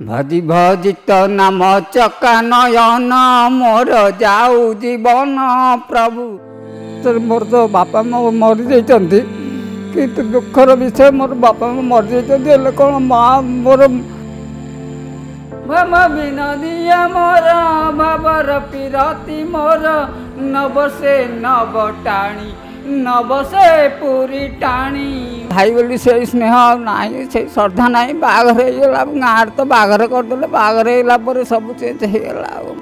भजी भजित नाम चका नयन मोर जाऊ जीवन प्रभु। मोर तो बापा मरी जाइछन्ति कि दुखर विषय मोर बापा मरी जाइछन्ति कौन माँ मोर बाबा बिना दिया मोर बाबर पिरती मोर नबसे नबटाणी नबसे पूरी टाणी भाई बोली से स्नेह ना से श्रद्धा ना बाघर गाँव तो बाघर करदे बाघर पर सब चेंज होगा।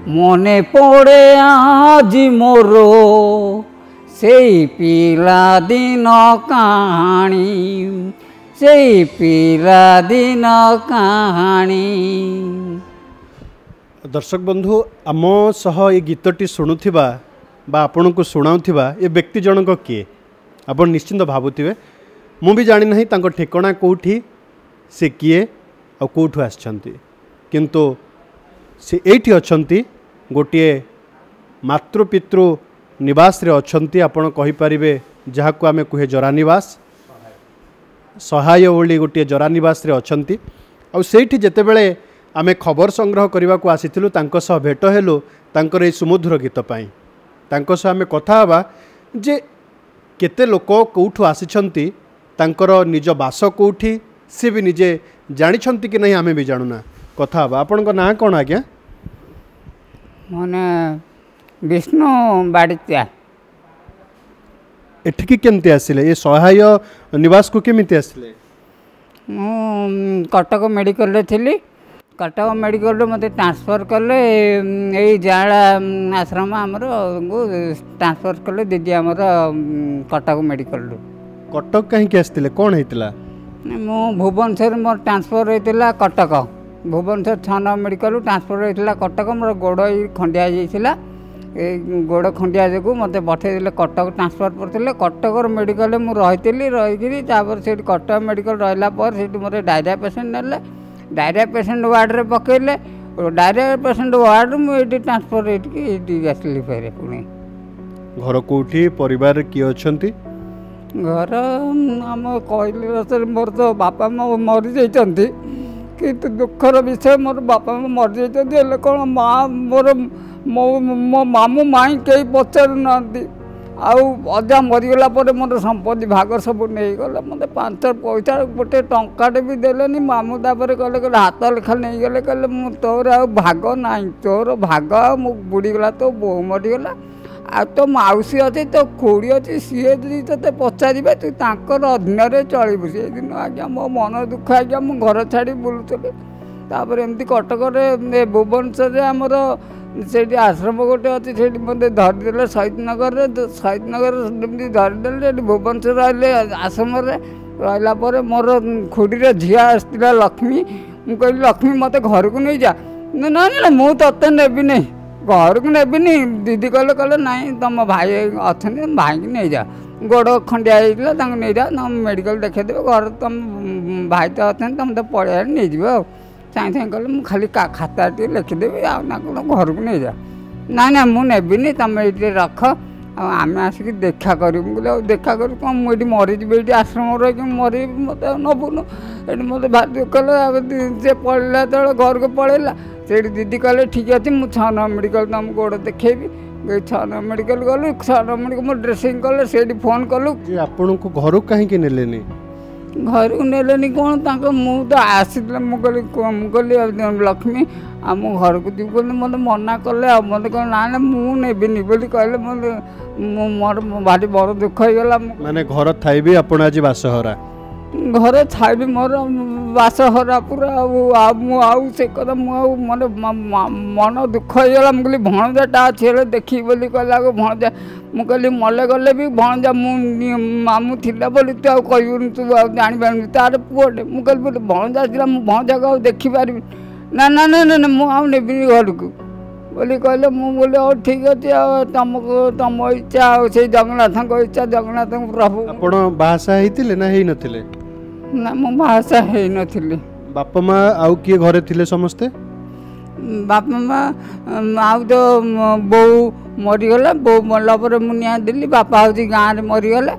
मने पड़े आज मोर से पिला दिन कहानी से पिला दिन कहानी। दर्शक बंधु आम सह ये गीतटी शुणुवा बा आपण को शुणाउथिबा ये व्यक्ति जनक किए आपण निश्चिंत भावुथिबे मु भी जानि नहीं तांको ठिकाना कोठी से किए आ कोठु आछंती किंतु से एठी अछंती गोटे मातृपितृ निवास रे अछंती आपण कहि परिबे जहा को आमे कहे जरा निवास सहाय बोली गोटे जरा निवास रे अछंती आ सेठी जेते बेले आमे खबर संग्रह करबा को आसीथिलु तांको सह भेट हेलु तांकर ए सुमधुर गीत पाई तांको सह आमे कथा हबा जे केते लोक कोठु आसीछंती तांकर निज बास कोठी से भी निजे जानिछंती कि नहीं आमे भी जानुना कथा हबा। आपनका ना कोन आज्ञा? मने विष्णु बाड़ित्या। एठिकी केमते आसिले ये सहाय निवास को केमिते आसिले? मु कटक मेडिकल रे थिली कटक मेडिकल मत ट्रांसफर कले यही जाला आश्रम आमर ट्रांसफर कले दीदी आमर कटक मेडिकल। कटक कहीं आसते कौन होता? मु भुवनेश्वर मोर ट्रांसफर होता Cuttack Bhubaneswar 6 number medical transfer होता कटक मोर गोड़ खंडिया जाइला गोड़ खंडिया जो मत पठेदे कटक ट्रांसफर करते कटक मेडिकल मुझे रही कटक मेडिकल रहा मोर डायरिया पेसेंट ने डायरिया पेसेंट वार्ड रे पकेले डायरिया पेसेंट वार्ड मुझे ट्रांसफर आसली फेरे पुणी। घर कोठी परिवार किए अछंती? घर आम कहले मोर तो बापा मरी जाइछन्ति कि दुखर विषय मोर बापा मरी जाइछन्ति कौन माँ मोर मो मामू माई कई पचार ना अजा मरीगला मोर संपत्ति भाग सब नहीं गले मत 5 पैसा गोटे टंकाटे भी देलेनी मामू तापर कहले हाथ लेखा नहीं गले कहले तोर आ भाग ना तोर भाग मु बुड़ीगला तो बो मरीगला आ तो मौसी अच्छे तो खोड़ी अच्छी सी ते पचारे तू तर अधीन चलू से दिन आज्ञा मो मन दुख आज्ञा मु घर छाड़ी बुलूली तापर एमती कटक भुवनेश्वर आमर से आश्रम गोटे अच्छी से मत धरदे शहीद नगर धरदे भुवनेश्वर आइले आश्रम रहा मोर खुड़ी झी आसला लक्ष्मी मुझे कहली लक्ष्मी मत घर को नहीं जा ना ना मुझे ते नेबी नहीं घर को नेबी दीदी कहले ना तुम भाई अच्छा भाई की नहीं जा गोड़ खंडिया होता नहीं जा तुम मेडिकल देखेदेव घर तुम भाई तो अच्छा तुम तो पड़े नहीं जाओ साई साई कहले मुझे खाली खाता टे लिखिदेवी आना घर को नहीं जा ना ना मुझे तुम ये रख आम आसिक देखा करूँ बोले देखा कर कौन मुझे मरीजी ये आश्रम रही मरी मत नबुनु ये मत भारी दुख से पड़ा तो घर को पड़ेगा से दीदी कहले ठीक अच्छे मुझे 6 नंबर मेडिकल तुम गोड़ देखेबी 6 नंबर मेडिकल गलु 6 नंबर मेडिकल मुझे ड्रेसिंग कले से फोन कलु आपन को घर कहीं नेलेनी घर को नेलेनी कौन मुझे आसी मुझे लक्ष्मी आम घर को जीव कहते मत मना कले मत कह ना मुझे बोली कहले मत मोर भारी बड़ दुख होगा माने घर थाई भी आपण आज बासहरा घर छाड़ी मोर बासहरा पूरा से कथा मन मन दुख होगा मुझे भणजाटा अच्छे देखी बोली कहला भणजा मुझे मले गले भी भणजा मामू थिला बोली तू आ कहूनी तू जापार तार पुअटे मुझे बोले भणजा था भणजा को देखिपारि ना ना ना ना मुझे घर को बोली कहले बोले और ठीक अच्छे तुमको तुम इच्छा से जगन्नाथ इच्छा जगन्नाथ प्रभु। आपण बासा हेतिले ना हेई नथिले? ना मो बासा हेई नथिले। बापा माँ आउ किए घरे थिले समस्ते? बापा माँ आउ तो बो मरीगला बो मरला पर मु निया देली बापा हूँ गाँव में मरीगला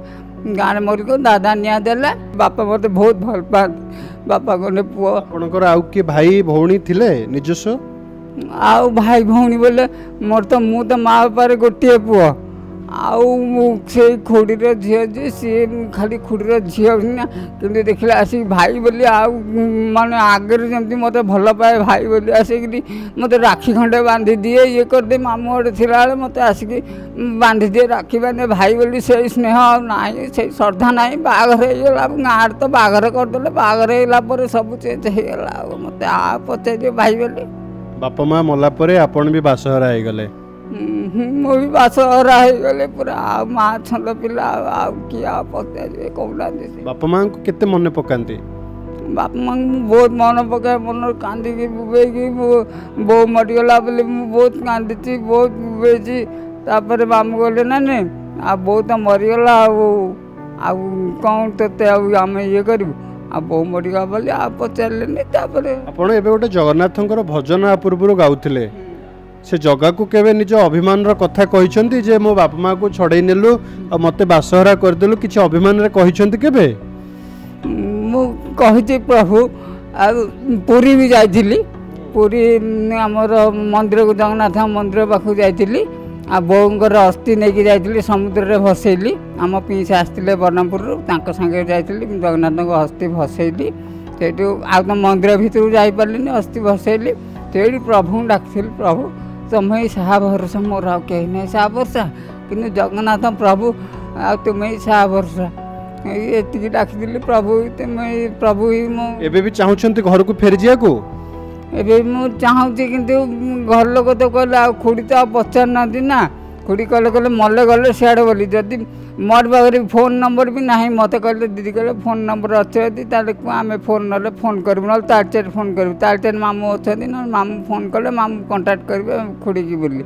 गाँव में मरिक दादा निया देला बापा मत बहुत भल पाते बापा गंडे पुओ आपणकर आउ किए भाई भौणी थिले निजस्व आउ भाई भौणी बोले मोर तो मु तो माँ बापारे गोटे पुओ आउ से खुड़ीर झील जे सी खाली खुड़ीर झील ना कि देखला आसिक भाई बोली आउ माने आगे जमी मत भल पाए भाई बोली आसिक मत राखी खंडे बांधी दिए ये कर दे मामू गोटे थिला मत आसिक बांधी दिए राखी बांधे भाई बोली से स्नेह ना से श्रद्धा ना बाघर होगा गाँव तो बाघर करदे बाघर होगा सब चेंज होगा मत आ पचार भाई बोली बापा माँ मला परे आपण भी बासहरा हो गले मु भी बासहरा हो गले पूरा माँ छंद पिला किए पचार कौना बापा माँ को केते मन पकांती बापा माँ बहुत मन पकाए मन कांदी बुबेकी बो मरीगला बोले बहुत कांदी बहुत बुबेची तापर मामू गले ना आ बो तो मरीगला कौन तोते आम ये करूँ आ बो मरीगा बोले आ पचारे आपण एबे गोटे जगन्नाथंकर भजन आ पूर्व गाउथिले से जगह को केवे निज अभिमान कथा कहिसंती जे मो बापा माँ को छड़े नेलु आ मते बासहरा करदेलु किछि अभिमान रे कहिसंती केबे मु कहिछि प्रभु आ पुरी भी जाइथिली पुरी हमर मंदिर को जगन्नाथ मंदिर पाखु जाइथिली आ बोंगर अस्थि नहीं जाइथिली समुद्र रे भसैली आम पीस आसते बर्णपुर तांको संगे जाइथिली जगन्नाथ को अस्थि भसैली सेठू आ तो मंदिर भितर जाई पारलिनी अस्थि भसैली सेठी प्रभु डाकथिली प्रभु तुम्हें साहा भरोसा मोर आ कहीं नहीं साहा भरोसा कि जगन्नाथ प्रभु आ तुम्हें साहा भरोसा ये डाकिली प्रभु तुम्हें प्रभु ही मो एबे भी चाहूछंती घर को फेर जिया को एबे मु चाहूची किंतु घर लोक तो कहले आ खुड़ी तो पचार ना खुड़ी कहले मले गले सियाड़े बोली जदि मोर पाखे फोन नंबर भी ना मत कहले दीदी कहले फोन नंबर अच्छे आम फोन ना फोन करूँ ना तार फोन करूँ तार मामू अच्छा ना मामू फोन कले मामू कंटाक्ट करेंगे खुड़ी की बोली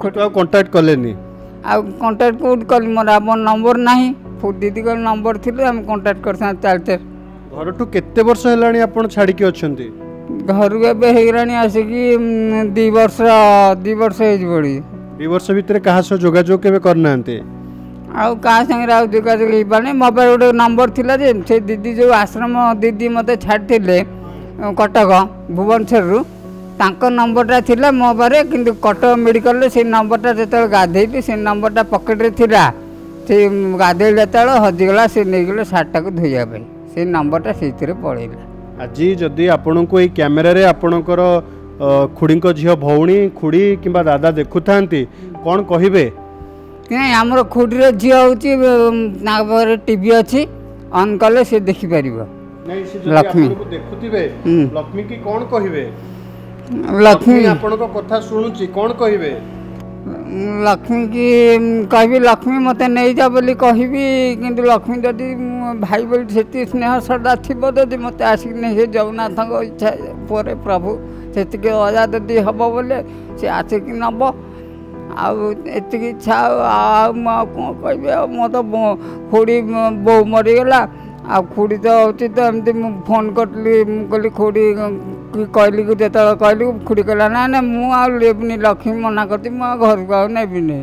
कंटाक्ट कले आ कंटाक्ट कौट कल मोर आप नंबर ना दीदी कल नंबर थी आम कंटाक्ट कर तार घर ठू केते वर्ष हेलानी आपण छाड़ी के अछंती घर को एगरानी आसिकी 2 वर्ष हो पड़ी 2 वर्ष भितर कहा सह जोगाजोग केबे करना आउ क्या संगे आउ जोगाजोग हो पाने मोबाइल गोटे नंबर थिला जे से दीदी जो आश्रम दीदी मत छाड़े कटक भुवनेश्वर तांको नंबरटा थिला मो पारे किंतु कटक मेडिकल से नंबरटा जो गाधेली से नंबरटा पकेट्रे थिला से गाधे जो हजिगला से नहीं गले सार्टा को धोइया से नंबरटा से पड़ेगा आज जदि आपण को कैमेरा रे आपणकर खुड़ी झील भौणी खुड़ी किंबा दादा देखु थांती कौन कहिबे नहीं आमर खुड़ी झील होची टीवी अच्छी ऑन कले से देखि परिबो लक्ष्मी देखुथिबे लक्ष्मी की कौन कहिबे लक्ष्मी आपण को कथा सुनुची कौन कहिबे लक्ष्मी की कहबी लक्ष्मी मत नहीं जा बोली कहबी किंतु लक्ष्मी जदि भाई बोली से स्नेह श्रद्धा थी जदि मत आसिक नहीं जगन्नाथ इच्छा पर प्रभु से अजा जदि हम बोले से आसिक नब आती इच्छा कौन कह मत खुड़ी बो मरीगला आ खुड़ी तो होती तो एमती फोन करी कहली खुड़ी कहली जो कहली खुड़ी कहला ना ना मुझे लक्ष्मी मना करती घर को आउ नेबिनी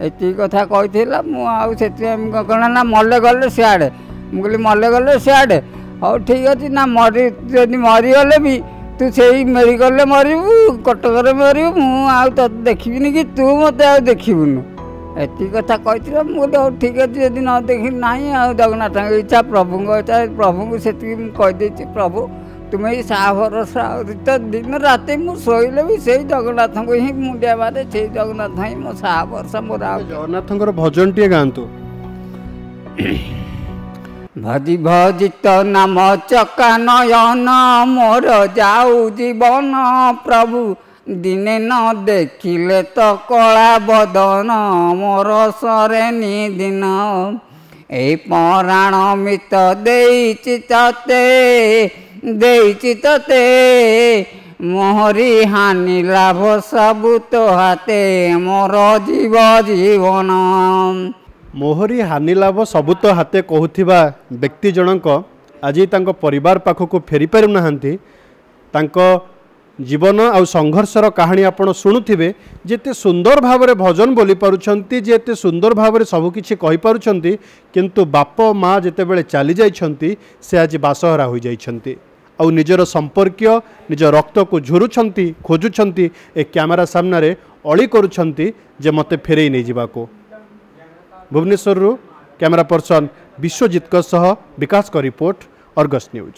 ये कथा कही मुझे कहना ना मले गले सियाड़े मुझे मले गले सियाड़े हाँ ठीक अच्छे ना मरी जदि मरीगले भी तू से मेडिकल मरबू कटक मरबू मुझे देखी कि तू मत आ देखबुन एति कथा कही मुझे ठीक अच्छे जदि न देखी ना जगन्नाथ इच्छा प्रभु इच्छा प्रभु को से कहीदे प्रभु तुम्हें साहा भरोसा तो दिन राति मुझे शोले भी से जगन्नाथ को ही मुंडिया मारे से जगन्नाथ ही मो साहा भरोसा मोर जगन्नाथ भजन टे गाँतु भजी भजित नाम चका नयन मोर जाऊ जीवन प्रभु दिने न देखिले तो कला बदन मोर सरे दिन ए पराण मित देइछि तते मोहरी हानि लाभ सबु तो हाथे मोर जीव जीवन मोहरी हानि लाभ सबु तो हाथे कहूथिबा व्यक्ति जनक आज तांको परिवार पाखक फेरी पारु नाहांती तांको जीवन आ संघर्षर कहानी आपण शुणुथिबे जेते सुंदर भाव भजन बोली पारुछंती जेते सुंदर भाव सबकिछि कहि पारुछंती किंतु बाप माँ जेते बेले चली जाइछंती से आज बासहरा हो जाइछंती। आउ निजर संपर्कीय निज रक्त को झुरुछंती खोजुछंती ए कैमरा सामना रे अली करुछंती जे मते फेरई नहीं जीवाको। भुवनेश्वर कैमरा पर्सन विश्वजीत सह विकास का रिपोर्ट, अर्गस न्यूज।